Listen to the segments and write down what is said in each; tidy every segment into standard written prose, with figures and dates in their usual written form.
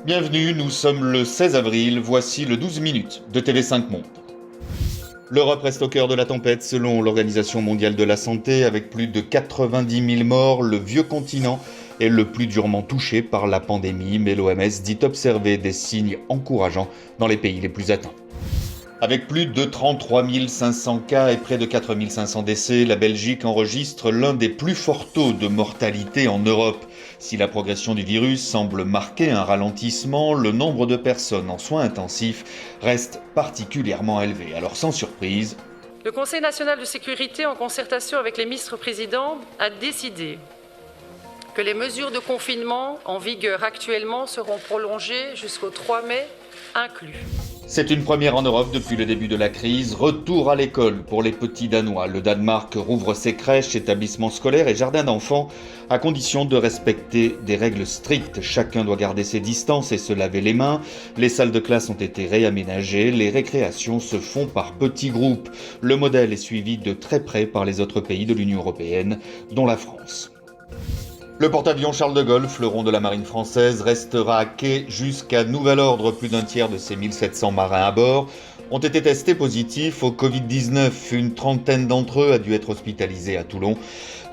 Bienvenue, nous sommes le 16 avril, voici le 12 minutes de TV5 Monde. L'Europe reste au cœur de la tempête selon l'Organisation mondiale de la santé. Avec plus de 90 000 morts, le vieux continent est le plus durement touché par la pandémie, mais l'OMS dit observer des signes encourageants dans les pays les plus atteints. Avec plus de 33 500 cas et près de 4 500 décès, la Belgique enregistre l'un des plus forts taux de mortalité en Europe. Si la progression du virus semble marquer un ralentissement, le nombre de personnes en soins intensifs reste particulièrement élevé. Alors sans surprise, le Conseil national de sécurité, en concertation avec les ministres-présidents, a décidé que les mesures de confinement en vigueur actuellement seront prolongées jusqu'au 3 mai inclus. C'est une première en Europe depuis le début de la crise. Retour à l'école pour les petits Danois. Le Danemark rouvre ses crèches, établissements scolaires et jardins d'enfants à condition de respecter des règles strictes. Chacun doit garder ses distances et se laver les mains. Les salles de classe ont été réaménagées. Les récréations se font par petits groupes. Le modèle est suivi de très près par les autres pays de l'Union européenne, dont la France. Le porte-avions Charles de Gaulle, fleuron de la marine française, restera à quai jusqu'à nouvel ordre. Plus d'un tiers de ses 1700 marins à bord ont été testés positifs au Covid-19. Une trentaine d'entre eux a dû être hospitalisés à Toulon.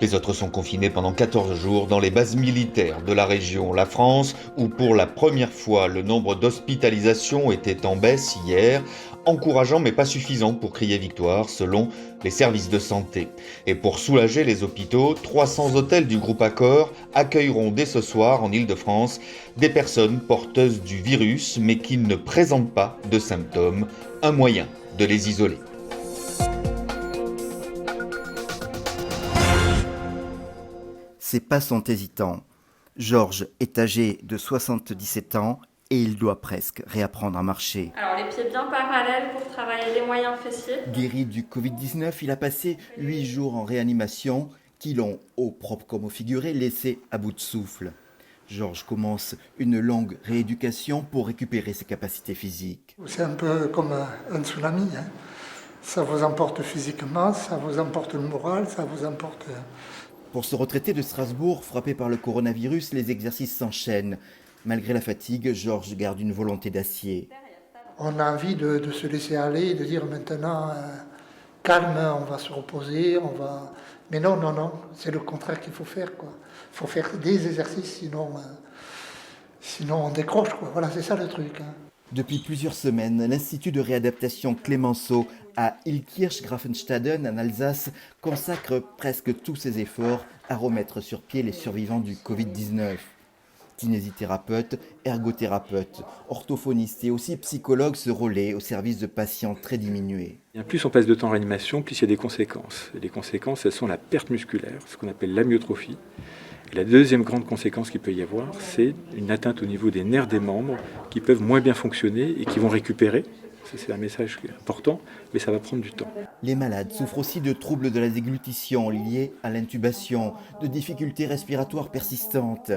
Les autres sont confinés pendant 14 jours dans les bases militaires de la région. La France, où pour la première fois le nombre d'hospitalisations était en baisse hier, encourageant mais pas suffisant pour crier victoire selon les services de santé. Et pour soulager les hôpitaux, 300 hôtels du groupe Accor accueilleront dès ce soir en Île-de-France des personnes porteuses du virus mais qui ne présentent pas de symptômes, un moyen de les isoler. Ses pas sont hésitants. Georges est âgé de 77 ans et il doit presque réapprendre à marcher. Alors les pieds bien parallèles pour travailler les moyens fessiers. Guéri du Covid-19, il a passé 8 jours en réanimation qui l'ont, au propre comme au figuré, laissé à bout de souffle. Georges commence une longue rééducation pour récupérer ses capacités physiques. C'est un peu comme un tsunami. Ça vous emporte physiquement, ça vous emporte le moral, ça vous emporte... Pour ce retraité de Strasbourg, frappé par le coronavirus, les exercices s'enchaînent. Malgré la fatigue, Georges garde une volonté d'acier. On a envie de se laisser aller, de dire maintenant, calme, on va se reposer, on va... Mais non, c'est le contraire qu'il faut faire, quoi. Il faut faire des exercices, sinon on décroche, quoi. Voilà, c'est ça le truc. Depuis plusieurs semaines, l'Institut de réadaptation Clémenceau à Illkirch-Grafenstaden, en Alsace, consacre presque tous ses efforts à remettre sur pied les survivants du Covid-19. Kinésithérapeutes, ergothérapeutes, orthophonistes et aussi psychologues se relaient au service de patients très diminués. Plus on passe de temps en réanimation, plus il y a des conséquences. Et les conséquences, elles sont la perte musculaire, ce qu'on appelle l'amyotrophie. Et la deuxième grande conséquence qu'il peut y avoir, c'est une atteinte au niveau des nerfs des membres qui peuvent moins bien fonctionner et qui vont récupérer. Ça, c'est un message important, mais ça va prendre du temps. Les malades souffrent aussi de troubles de la déglutition liés à l'intubation, de difficultés respiratoires persistantes,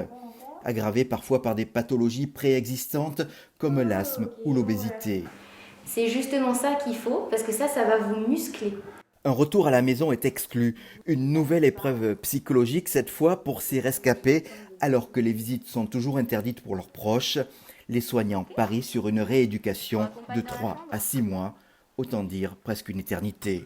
aggravées parfois par des pathologies préexistantes comme l'asthme ou l'obésité. C'est justement ça qu'il faut, parce que ça va vous muscler. Un retour à la maison est exclu. Une nouvelle épreuve psychologique, cette fois pour ces rescapés, alors que les visites sont toujours interdites pour leurs proches. Les soignants parient sur une rééducation de 3 à 6 mois, autant dire presque une éternité.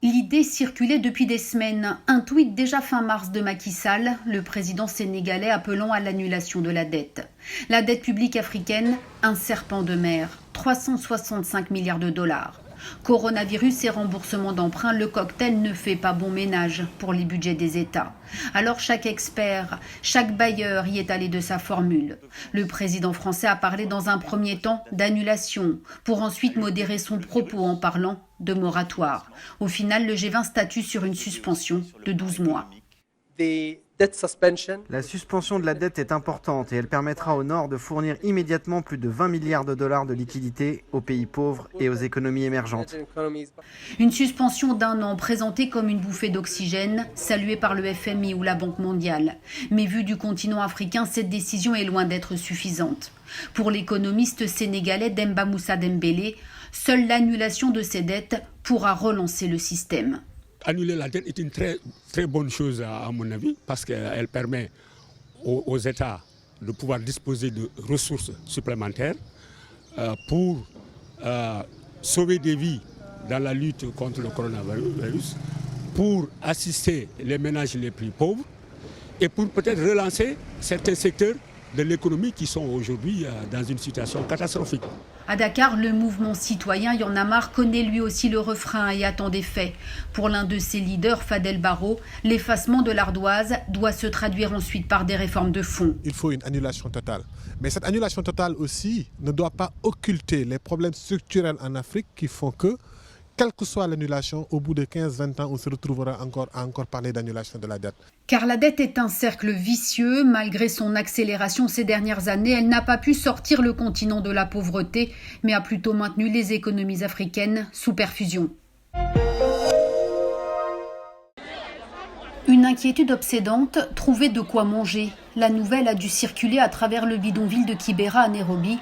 L'idée circulait depuis des semaines. Un tweet déjà fin mars de Macky Sall, le président sénégalais appelant à l'annulation de la dette. La dette publique africaine, un serpent de mer, 365 milliards de dollars. Coronavirus et remboursement d'emprunts, le cocktail ne fait pas bon ménage pour les budgets des États. Alors chaque expert, chaque bailleur y est allé de sa formule. Le président français a parlé dans un premier temps d'annulation, pour ensuite modérer son propos en parlant de moratoire. Au final, le G20 statue sur une suspension de 12 mois. La suspension de la dette est importante et elle permettra au Nord de fournir immédiatement plus de 20 milliards de dollars de liquidités aux pays pauvres et aux économies émergentes. Une suspension d'1 an présentée comme une bouffée d'oxygène, saluée par le FMI ou la Banque mondiale. Mais vue du continent africain, cette décision est loin d'être suffisante. Pour l'économiste sénégalais Demba Moussa Dembélé, seule l'annulation de ces dettes pourra relancer le système. Annuler la dette est une très bonne chose à mon avis parce qu'elle permet aux États de pouvoir disposer de ressources supplémentaires pour sauver des vies dans la lutte contre le coronavirus, pour assister les ménages les plus pauvres et pour peut-être relancer certains secteurs de l'économie qui sont aujourd'hui dans une situation catastrophique. À Dakar, le mouvement citoyen Y en a marre connaît lui aussi le refrain et attend des faits. Pour l'un de ses leaders, Fadel Barro, l'effacement de l'ardoise doit se traduire ensuite par des réformes de fond. Il faut une annulation totale. Mais cette annulation totale aussi ne doit pas occulter les problèmes structurels en Afrique qui font que, quelle que soit l'annulation, au bout de 15-20 ans, on se retrouvera à encore parler d'annulation de la dette. Car la dette est un cercle vicieux. Malgré son accélération ces dernières années, elle n'a pas pu sortir le continent de la pauvreté, mais a plutôt maintenu les économies africaines sous perfusion. Une inquiétude obsédante, trouver de quoi manger. La nouvelle a dû circuler à travers le bidonville de Kibera à Nairobi.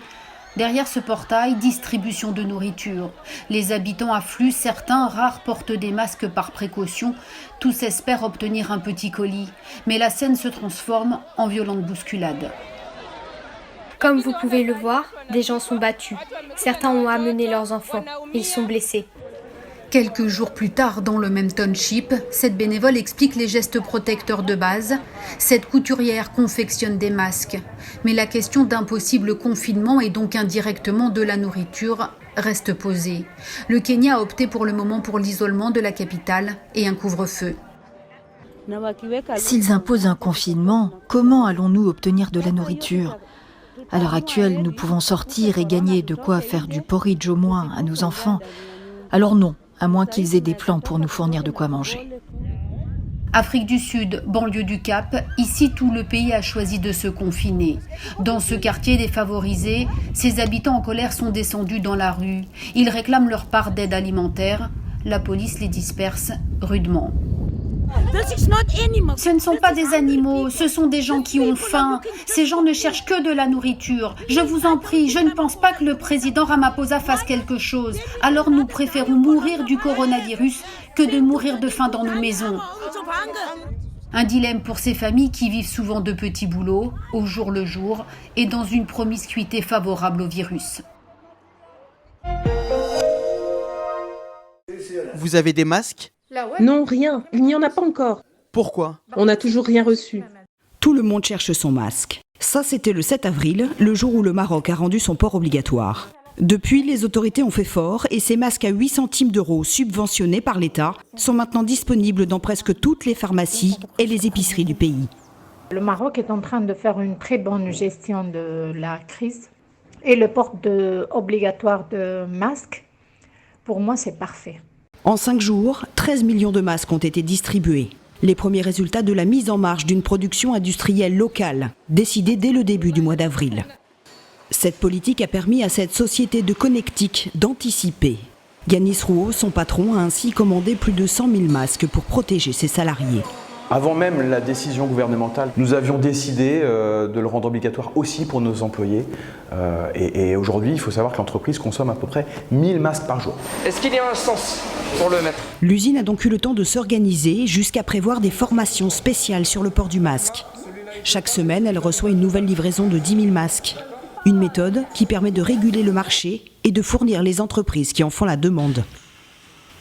Derrière ce portail, distribution de nourriture. Les habitants affluent, certains rares portent des masques par précaution. Tous espèrent obtenir un petit colis. Mais la scène se transforme en violente bousculade. Comme vous pouvez le voir, des gens sont battus. Certains ont amené leurs enfants. Ils sont blessés. Quelques jours plus tard, dans le même township, cette bénévole explique les gestes protecteurs de base. Cette couturière confectionne des masques. Mais la question d'un possible confinement et donc indirectement de la nourriture reste posée. Le Kenya a opté pour le moment pour l'isolement de la capitale et un couvre-feu. S'ils imposent un confinement, comment allons-nous obtenir de la nourriture ? À l'heure actuelle, nous pouvons sortir et gagner de quoi faire du porridge au moins à nos enfants. Alors non, à moins qu'ils aient des plans pour nous fournir de quoi manger. Afrique du Sud, banlieue du Cap, ici tout le pays a choisi de se confiner. Dans ce quartier défavorisé, ses habitants en colère sont descendus dans la rue. Ils réclament leur part d'aide alimentaire. La police les disperse rudement. Ce ne sont pas des animaux, ce sont des gens qui ont faim. Ces gens ne cherchent que de la nourriture. Je vous en prie, je ne pense pas que le président Ramaphosa fasse quelque chose. Alors nous préférons mourir du coronavirus que de mourir de faim dans nos maisons. Un dilemme pour ces familles qui vivent souvent de petits boulots, au jour le jour, et dans une promiscuité favorable au virus. Vous avez des masques ? Non, rien. Il n'y en a pas encore. Pourquoi ? On n'a toujours rien reçu. Tout le monde cherche son masque. Ça, c'était le 7 avril, le jour où le Maroc a rendu son port obligatoire. Depuis, les autorités ont fait fort et ces masques à 8 centimes d'euros subventionnés par l'État sont maintenant disponibles dans presque toutes les pharmacies et les épiceries du pays. Le Maroc est en train de faire une très bonne gestion de la crise et le port obligatoire de masques, pour moi, c'est parfait. En 5 jours, 13 millions de masques ont été distribués. Les premiers résultats de la mise en marche d'une production industrielle locale, décidée dès le début du mois d'avril. Cette politique a permis à cette société de connectique d'anticiper. Yanis Rouault, son patron, a ainsi commandé plus de 100 000 masques pour protéger ses salariés. Avant même la décision gouvernementale, nous avions décidé de le rendre obligatoire aussi pour nos employés. Et aujourd'hui, il faut savoir que l'entreprise consomme à peu près 1000 masques par jour. Est-ce qu'il y a un sens pour le mettre ? L'usine a donc eu le temps de s'organiser jusqu'à prévoir des formations spéciales sur le port du masque. Chaque semaine, elle reçoit une nouvelle livraison de 10 000 masques. Une méthode qui permet de réguler le marché et de fournir les entreprises qui en font la demande.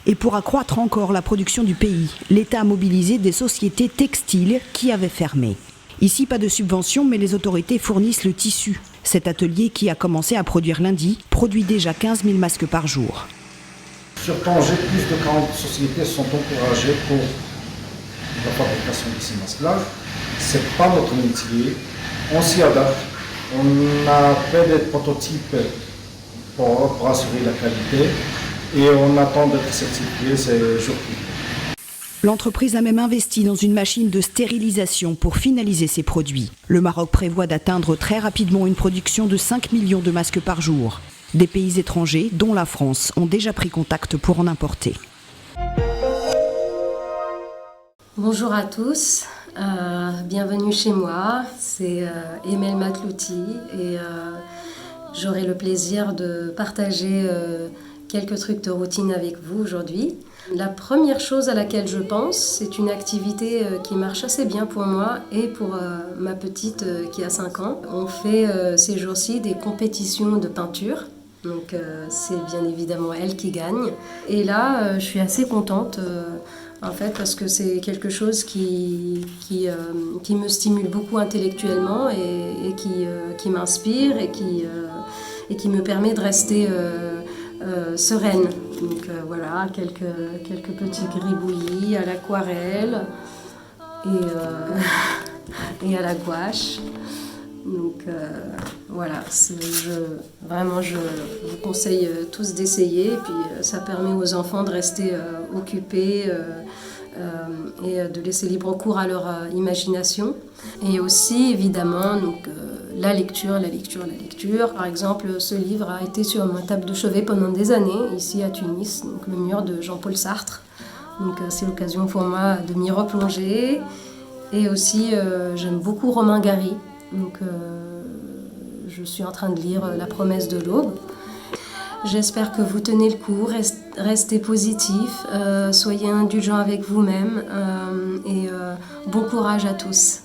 Et pour accroître encore la production du pays, l'État a mobilisé des sociétés textiles qui avaient fermé. Ici, pas de subvention, mais les autorités fournissent le tissu. Cet atelier, qui a commencé à produire lundi, produit déjà 15 000 masques par jour. Sur Tanger, plus de 40 sociétés sont encouragées pour la fabrication de ces masques-là. Ce n'est pas notre métier, on s'y adapte. On a fait des prototypes pour assurer la qualité. Et on attend d'être certifié ces jours-ci. L'entreprise a même investi dans une machine de stérilisation pour finaliser ses produits. Le Maroc prévoit d'atteindre très rapidement une production de 5 millions de masques par jour. Des pays étrangers, dont la France, ont déjà pris contact pour en importer. Bonjour à tous, bienvenue chez moi. C'est Emel Matlouti et j'aurai le plaisir de partager quelques trucs de routine avec vous aujourd'hui. La première chose à laquelle je pense, c'est une activité qui marche assez bien pour moi et pour ma petite qui a 5 ans. On fait ces jours-ci des compétitions de peinture. Donc c'est bien évidemment elle qui gagne. Et là, je suis assez contente en fait parce que c'est quelque chose qui me stimule beaucoup intellectuellement et qui m'inspire et qui me permet de rester sereine. Donc voilà, quelques petits gribouillis à l'aquarelle et à la gouache. Donc voilà, vraiment je vous conseille tous d'essayer. Et puis ça permet aux enfants de rester occupés et de laisser libre cours à leur imagination. Et aussi évidemment donc, la lecture. Par exemple, ce livre a été sur ma table de chevet pendant des années, ici à Tunis, donc Le Mur de Jean-Paul Sartre. Donc c'est l'occasion pour moi de m'y replonger. Et aussi, j'aime beaucoup Romain Gary. Donc je suis en train de lire La promesse de l'aube. J'espère que vous tenez le coup, restez positifs, soyez indulgents avec vous-même et bon courage à tous.